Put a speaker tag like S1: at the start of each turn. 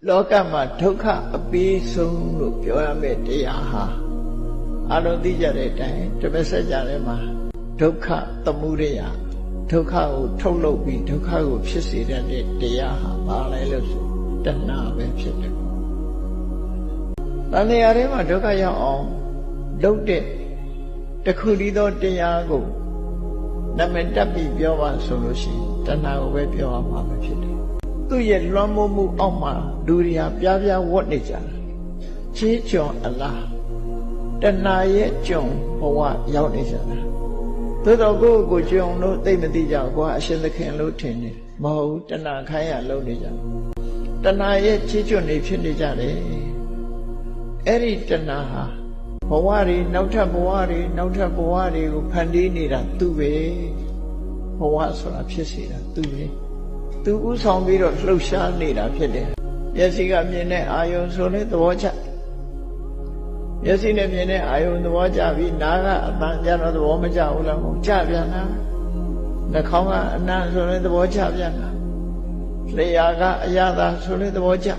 S1: လောကမှာဒုက္ခအပေးဆုံးလို့ပြောရမယ့်တရားဟာအလုံးသိကြတဲ့အတိုင်းဓမ္မစကြာထဲမှာဒုက္ခသမုဒယဒုက္ခကိုထုတ်လုပ်ပြီးဒုက္ခကိုဖြစ်စေတဲ့တရားဟာဘာလဲလို့ဆိုတဏှာပဲဖြစ်တယ်။တဏှာထဲမှာဒုက္ခရောက်အောင်လုပ်တဲ့တခုတည်းသောတရားကိုနာမည်တပ်ပြီးပြောပါဆိုလို့ရှိရင်တဏှာကိုပဲပြောရမှာပဲဖြစ်တယ်။သူ့ရဲ့လွှမ်းမိုးမှုအောက်မှာလူတွေဟာပြားပြားဝတ်နေကြတယ်။ချေးကျွန်အလားတဏှာရဲ့ကျွန်ဘဝရောက်နေကြတာသို့တော့ကိုယ်ကျွန်လို့သိမသိကြဘူးကွာအရှင်သခင်လို့ထင်တယ်မဟုတ်ဘူးတဏှာခိုင်းရလုံးနေကြတဏှာရဲ့ချေးကျွန်နေဖြစ်နေကြတယ်အဲ့ဒီတဏှာဟာဘဝတွေနောက်ထပ်ဘဝတွေနောက်ထပ်ဘဝတွေကိုဖန်တီးနေတာသူပဲဘဝဆိုတာဖြစ်စေတာသူပဲသူဥဆောင်ပြီးတော့လှုပ်ရှားနေတာဖြစ်တယ်မျက်စိကမြင်တဲ့အာယုံဆိုလဲသဘောကျမျက်စိနဲ့မြင်တဲ့အာယုံသဘောကျပြီးနားကအပန်းကြတော့သဘောမကျဘူးလားဟုတ်ကြပြန်တာနှာခေါင်းကအနံ့ဆိုလဲသဘောကျပြန်တာလျှာကအရသာဆိုလဲသဘောကျ